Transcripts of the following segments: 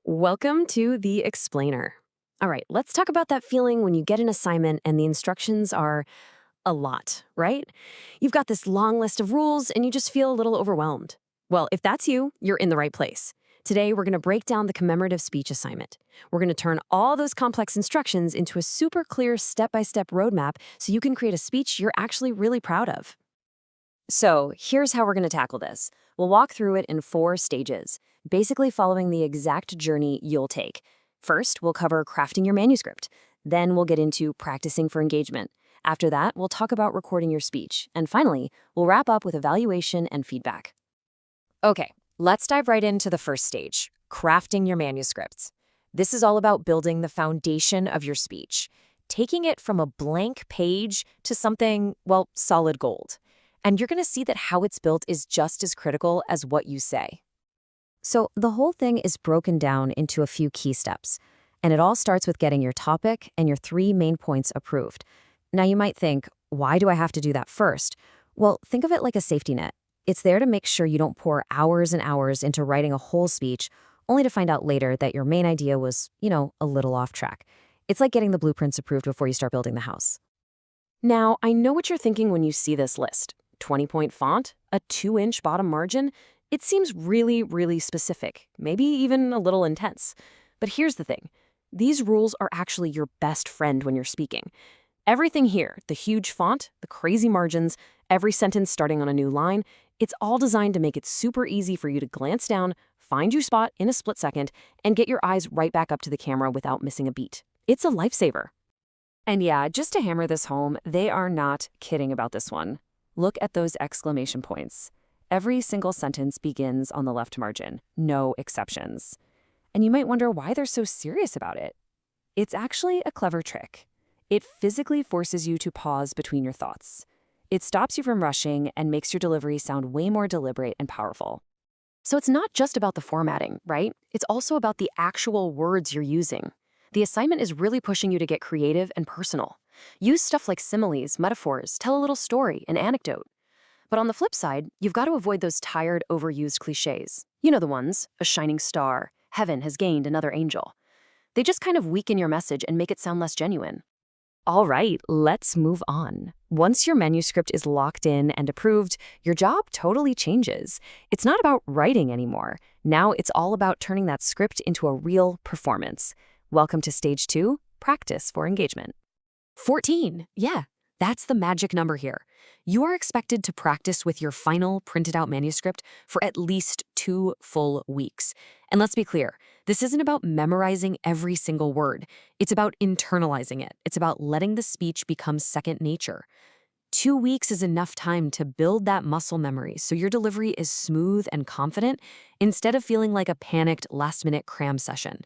Welcome to The Explainer. All right, let's talk about that feeling when you get an assignment and the instructions are a lot, right? You've got this long list of rules and you just feel a little overwhelmed. Well, if that's you, you're in the right place. Today, we're going to break down the commemorative speech assignment. We're going to turn all those complex instructions into a super clear step-by-step roadmap so you can create a speech you're actually really proud of. So here's how we're going to tackle this. We'll walk through it in 4 stages, basically following the exact journey you'll take. First, we'll cover crafting your manuscript. Then we'll get into practicing for engagement. After that, we'll talk about recording your speech. And finally, we'll wrap up with evaluation and feedback. Okay, let's dive right into the first stage, crafting your manuscripts. This is all about building the foundation of your speech, taking it from a blank page to something, well, solid gold. And you're going to see that how it's built is just as critical as what you say. So the whole thing is broken down into a few key steps. And it all starts with getting your topic and your 3 main points approved. Now you might think, why do I have to do that first? Well, think of it like a safety net. It's there to make sure you don't pour hours and hours into writing a whole speech, only to find out later that your main idea was, a little off track. It's like getting the blueprints approved before you start building the house. Now, I know what you're thinking when you see this list. 20-point font, a 2-inch bottom margin. It seems really, really specific, maybe even a little intense. But here's the thing. These rules are actually your best friend when you're speaking. Everything here, the huge font, the crazy margins, every sentence starting on a new line, it's all designed to make it super easy for you to glance down, find your spot in a split second, and get your eyes right back up to the camera without missing a beat. It's a lifesaver. And yeah, just to hammer this home, they are not kidding about this one. Look at those exclamation points. Every single sentence begins on the left margin, no exceptions. And you might wonder why they're so serious about it. It's actually a clever trick. It physically forces you to pause between your thoughts. It stops you from rushing and makes your delivery sound way more deliberate and powerful. So it's not just about the formatting, right? It's also about the actual words you're using. The assignment is really pushing you to get creative and personal. Use stuff like similes, metaphors, tell a little story, an anecdote. But on the flip side, you've got to avoid those tired, overused cliches. You know the ones, a shining star, heaven has gained another angel. They just kind of weaken your message and make it sound less genuine. All right, let's move on. Once your manuscript is locked in and approved, your job totally changes. It's not about writing anymore. Now it's all about turning that script into a real performance. Welcome to stage 2, practice for engagement. 14, yeah, that's the magic number here. You are expected to practice with your final printed out manuscript for at least 2 full weeks. And let's be clear, this isn't about memorizing every single word. It's about internalizing it. It's about letting the speech become second nature. 2 weeks is enough time to build that muscle memory so your delivery is smooth and confident instead of feeling like a panicked last-minute cram session.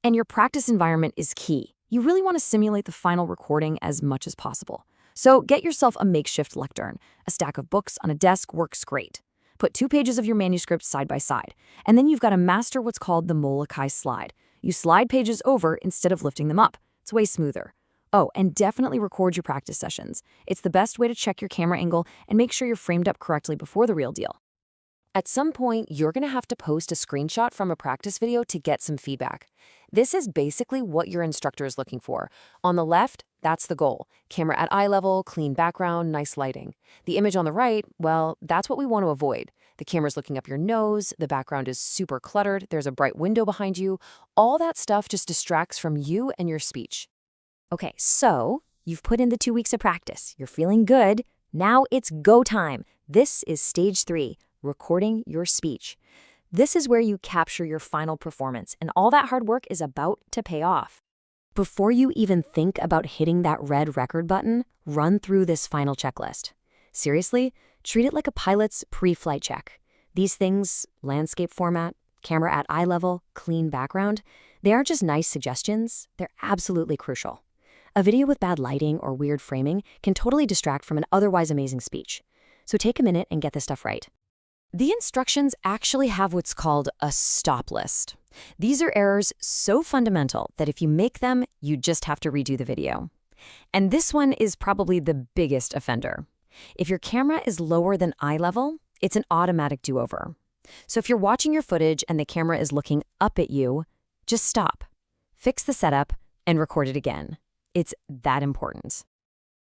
And your practice environment is key. You really want to simulate the final recording as much as possible. So get yourself a makeshift lectern. A stack of books on a desk works great. Put 2 pages of your manuscript side by side, and then you've got to master what's called the Molokai slide. You slide pages over instead of lifting them up. It's way smoother. Oh, and definitely record your practice sessions. It's the best way to check your camera angle and make sure you're framed up correctly before the real deal. At some point, you're going to have to post a screenshot from a practice video to get some feedback. This is basically what your instructor is looking for. On the left, that's the goal. Camera at eye level, clean background, nice lighting. The image on the right, well, that's what we want to avoid. The camera's looking up your nose, the background is super cluttered, there's a bright window behind you. All that stuff just distracts from you and your speech. Okay, so you've put in the 2 weeks of practice. You're feeling good. Now it's go time. This is stage 3. Recording your speech. This is where you capture your final performance, and all that hard work is about to pay off. Before you even think about hitting that red record button, run through this final checklist. Seriously, treat it like a pilot's pre-flight check. These things, landscape format, camera at eye level, clean background, they aren't just nice suggestions, they're absolutely crucial. A video with bad lighting or weird framing can totally distract from an otherwise amazing speech. So take a minute and get this stuff right. The instructions actually have what's called a stop list. These are errors so fundamental that if you make them, you just have to redo the video. And this one is probably the biggest offender. If your camera is lower than eye level, it's an automatic do-over. So if you're watching your footage and the camera is looking up at you, just stop, fix the setup, and record it again. It's that important.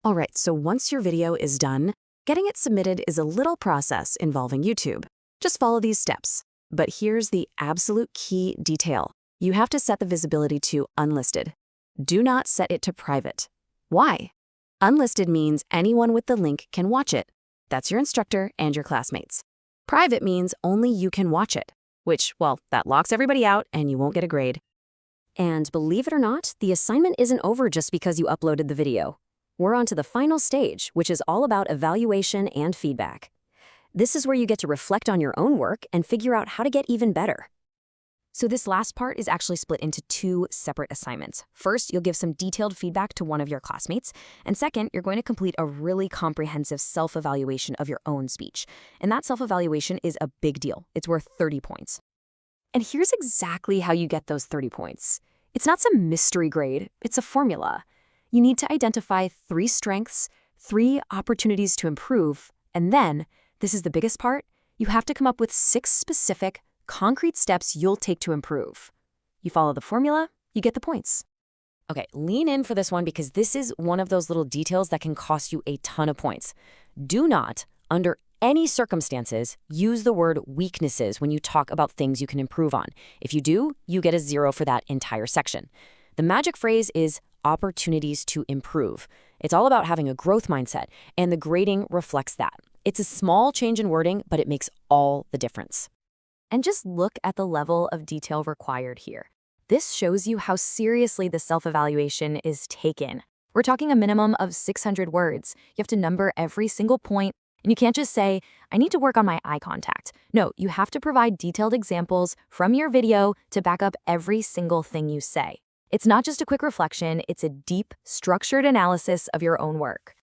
All right, so once your video is done, getting it submitted is a little process involving YouTube. Just follow these steps. But here's the absolute key detail. You have to set the visibility to unlisted. Do not set it to private. Why? Unlisted means anyone with the link can watch it. That's your instructor and your classmates. Private means only you can watch it, which, well, that locks everybody out and you won't get a grade. And believe it or not, the assignment isn't over just because you uploaded the video. We're on to the final stage, which is all about evaluation and feedback. This is where you get to reflect on your own work and figure out how to get even better. So this last part is actually split into 2 separate assignments. First, you'll give some detailed feedback to one of your classmates. And second, you're going to complete a really comprehensive self-evaluation of your own speech. And that self-evaluation is a big deal. It's worth 30 points. And here's exactly how you get those 30 points. It's not some mystery grade. It's a formula. You need to identify 3 strengths, 3 opportunities to improve, and then, this is the biggest part, you have to come up with 6 specific, concrete steps you'll take to improve. You follow the formula, you get the points. Okay, lean in for this one because this is one of those little details that can cost you a ton of points. Do not, under any circumstances, use the word weaknesses when you talk about things you can improve on. If you do, you get a 0 for that entire section. The magic phrase is opportunities to improve. It's all about having a growth mindset, and the grading reflects that. It's a small change in wording, but it makes all the difference. And just look at the level of detail required here. This shows you how seriously the self-evaluation is taken. We're talking a minimum of 600 words. You have to number every single point, and you can't just say, I need to work on my eye contact. No, you have to provide detailed examples from your video to back up every single thing you say. It's not just a quick reflection, it's a deep, structured analysis of your own work.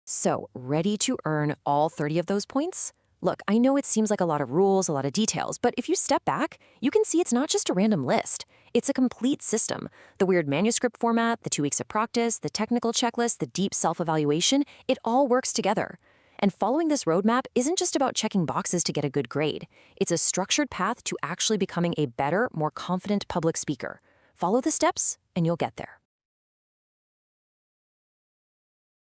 So, ready to earn all 30 of those points? Look, I know it seems like a lot of rules, a lot of details, but if you step back, you can see it's not just a random list. It's a complete system. The weird manuscript format, the 2 weeks of practice, the technical checklist, the deep self-evaluation, it all works together. And following this roadmap isn't just about checking boxes to get a good grade. It's a structured path to actually becoming a better, more confident public speaker. Follow the steps, and you'll get there.